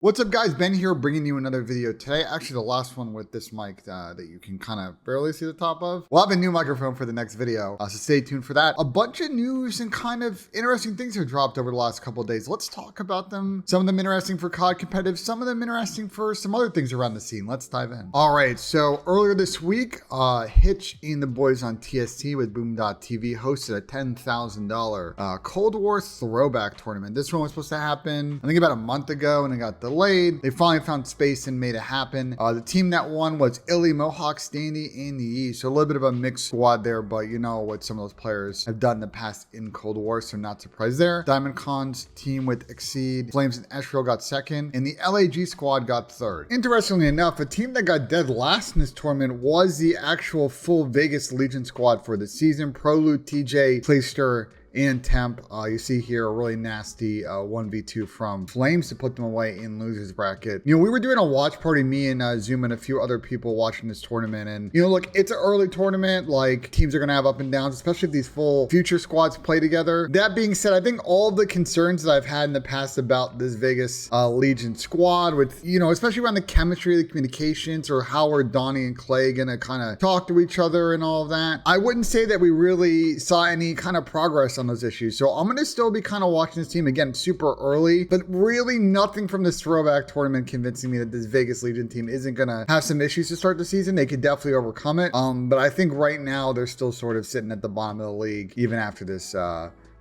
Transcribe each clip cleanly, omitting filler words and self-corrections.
What's up, guys? Ben here, bringing you another video today. Actually, the last one with this mic that you can kind of barely see the top of. We'll have a new microphone for the next video, so stay tuned for that. A bunch of news and kind of interesting things have dropped over the last couple of days. Let's talk about them. Some of them interesting for COD competitive, some of them interesting for some other things around the scene. Let's dive in. All right, so earlier this week, Hitch and the boys on TST with Boom.tv hosted a $10,000 Cold War Throwback tournament. This one was supposed to happen, I think, about a month ago, and it got delayed. They finally found space and made it happen. The team that won was Illy, Mohawk, Standy, and the East. So a little bit of a mixed squad there, but you know what some of those players have done in the past in Cold War, so not surprised there. Diamond Khan's team with Exceed, Flames, and Eshril got second, and the LAG squad got third. Interestingly enough, a team that got dead last in this tournament was the actual full Vegas Legion squad for the season. Prolude, TJ, Playster, and Temp. You see here a really nasty 1v2 from Flames to put them away in losers bracket. You know, we were doing a watch party, me and Zoom and a few other people watching this tournament, and you know, look, it's an early tournament. Like, teams are gonna have up and downs, especially if these full future squads play together. That being said, I think all the concerns that I've had in the past about this Vegas Legion squad, with, you know, especially around the chemistry, the communications, or how are Donnie and Clay gonna kind of talk to each other and all of that, I wouldn't say that we really saw any kind of progress on those issues. So I'm going to still be kind of watching this team again super early, but really nothing from this throwback tournament convincing me that this Vegas Legion team isn't going to have some issues to start the season. They could definitely overcome it. But I think right now they're still sort of sitting at the bottom of the league, even after this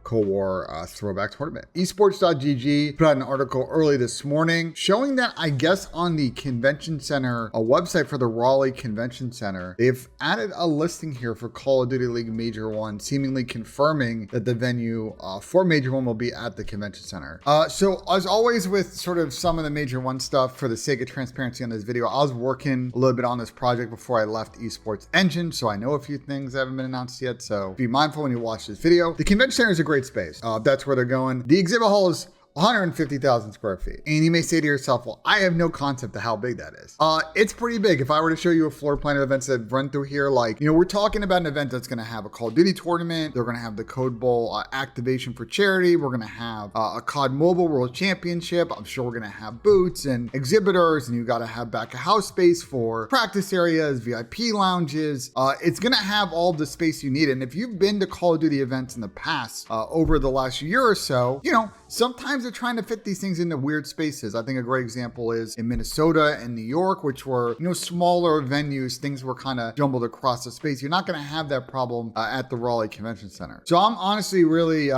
Cold War Throwback tournament. Esports.gg put out an article early this morning showing that, I guess, on the convention center, a website for the Raleigh Convention Center, they've added a listing here for Call of Duty League Major 1, seemingly confirming that the venue for Major 1 will be at the convention center. So as always with sort of some of the Major 1 stuff, for the sake of transparency on this video, I was working a little bit on this project before I left Esports Engine, so I know a few things that haven't been announced yet, so be mindful when you watch this video. The convention center is a great space. That's where they're going. The exhibit hall is 150,000 square feet. And you may say to yourself, well, I have no concept of how big that is. It's pretty big. If I were to show you a floor plan of events that run through here, like, you know, we're talking about an event that's going to have a Call of Duty tournament. They're going to have the Code Bowl activation for charity. We're going to have a COD Mobile World Championship. I'm sure we're going to have booths and exhibitors, and you got to have back of house space for practice areas, VIP lounges. It's going to have all the space you need. And if you've been to Call of Duty events in the past, over the last year or so, you know, sometimes they're trying to fit these things into weird spaces. I think a great example is in Minnesota and New York, which were, you know, smaller venues. Things were kind of jumbled across the space. You're not going to have that problem at the Raleigh Convention Center. So I'm honestly really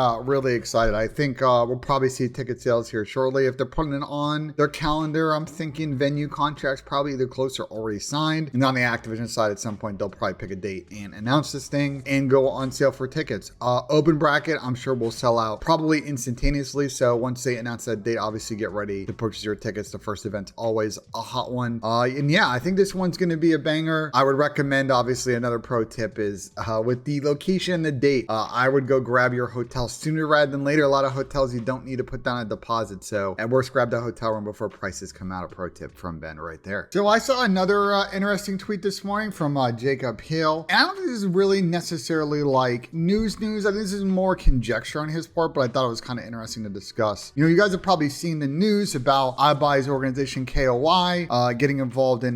excited. I think we'll probably see ticket sales here shortly. If they're putting it on their calendar, I'm thinking venue contracts probably either close or already signed. And on the Activision side, at some point, they'll probably pick a date and announce this thing and go on sale for tickets. Open bracket, I'm sure will sell out probably instantaneously. So once they announce that date, obviously get ready to purchase your tickets. The first event's always a hot one. And yeah, I think this one's going to be a banger. I would recommend, obviously, another pro tip is with the location and the date, I would go grab your hotel sooner rather than later. A lot of hotels, you don't need to put down a deposit. So at worst, grab that hotel room before prices come out. A pro tip from Ben right there. So I saw another interesting tweet this morning from Jacob Hill. And I don't think this is really necessarily like news. I think this is more conjecture on his part, but I thought it was kind of interesting to discuss. You know, you guys have probably seen the news about iBuy's organization KOI getting involved with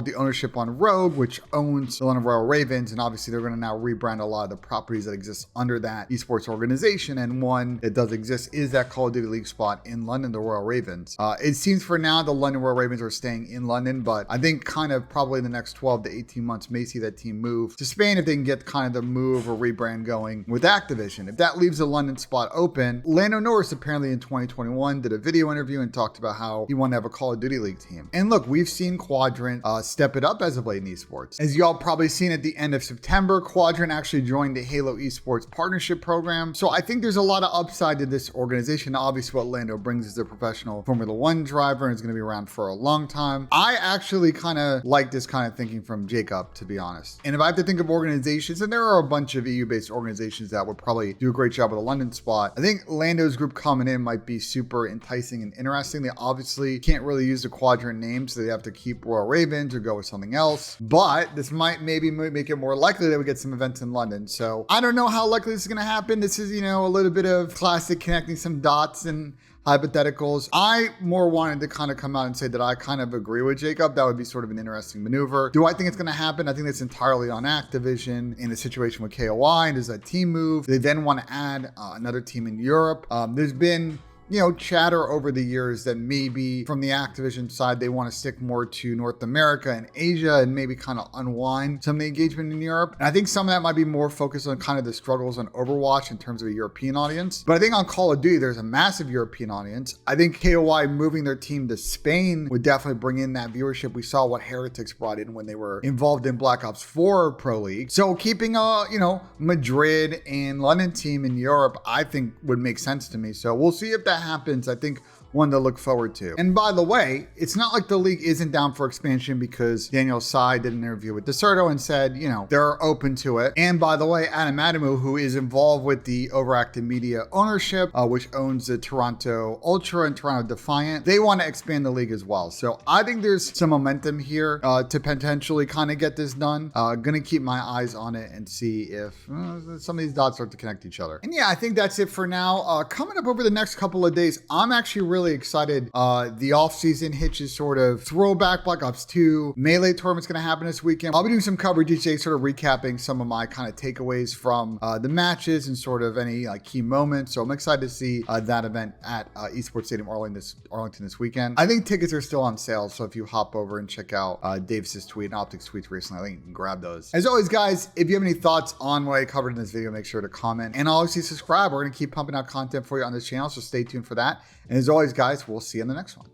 the ownership on Rogue, which owns the London Royal Ravens, and obviously they're going to now rebrand a lot of the properties that exist under that esports organization, and one that does exist is that Call of Duty League spot in London, the Royal Ravens. It seems for now the London Royal Ravens are staying in London, but I think kind of probably in the next 12 to 18 months may see that team move to Spain if they can get kind of the move or rebrand going with Activision. If that leaves the London spot open, Lando Norris apparently in 2021 did a video interview and talked about how he wanted to have a Call of Duty League team. And look, we've seen Quadrant step it up as of late in esports. As y'all probably seen at the end of September, Quadrant actually joined the Halo Esports Partnership Program. So I think there's a lot of upside to this organization. Obviously what Lando brings is a professional Formula One driver and is going to be around for a long time. I actually kind of like this kind of thinking from Jacob, to be honest. And if I have to think of organizations, and there are a bunch of EU-based organizations that would probably do a great job with a London spot, I think Lando's group coming in might be super enticing and interesting. They obviously can't really use the Quadrant name, so they have to keep Royal Ravens or go with something else. But this might maybe make it more likely that we get some events in London. So I don't know how likely this is going to happen. This is, you know, a little bit of classic connecting some dots and hypotheticals. I more wanted to kind of come out and say that I kind of agree with Jacob. That would be sort of an interesting maneuver. Do I think it's going to happen? I think that's entirely on Activision in the situation with KOI. Does that team move? They then want to add another team in Europe. There's been chatter over the years that maybe from the Activision side, they want to stick more to North America and Asia and maybe kind of unwind some of the engagement in Europe. And I think some of that might be more focused on kind of the struggles on Overwatch in terms of a European audience. But I think on Call of Duty, there's a massive European audience. I think KOI moving their team to Spain would definitely bring in that viewership. We saw what Heretics brought in when they were involved in Black Ops 4 Pro League. So keeping Madrid and London team in Europe, I think would make sense to me. So we'll see if that happens. I think one to look forward to. And by the way, it's not like the league isn't down for expansion, because Daniel Tsai did an interview with Deserto and said, they're open to it. And by the way, Adam Adamu, who is involved with the Overactive Media ownership, which owns the Toronto Ultra and Toronto Defiant, they want to expand the league as well. So I think there's some momentum here to potentially kind of get this done. Gonna keep my eyes on it and see if some of these dots start to connect each other. And yeah, I think that's it for now. Coming up over the next couple of days, I'm actually really excited. The off-season hitches sort of Throwback, Black Ops 2, Melee tournament's going to happen this weekend. I'll be doing some coverage each day, sort of recapping some of my kind of takeaways from the matches and sort of any key moments. So I'm excited to see that event at Esports Stadium Arlington this weekend. I think tickets are still on sale, so if you hop over and check out Davis's tweet and Optics tweets recently, I think you can grab those. As always, guys, if you have any thoughts on what I covered in this video, make sure to comment, and obviously subscribe. We're going to keep pumping out content for you on this channel, so stay tuned for that. And as always, guys, we'll see you in the next one.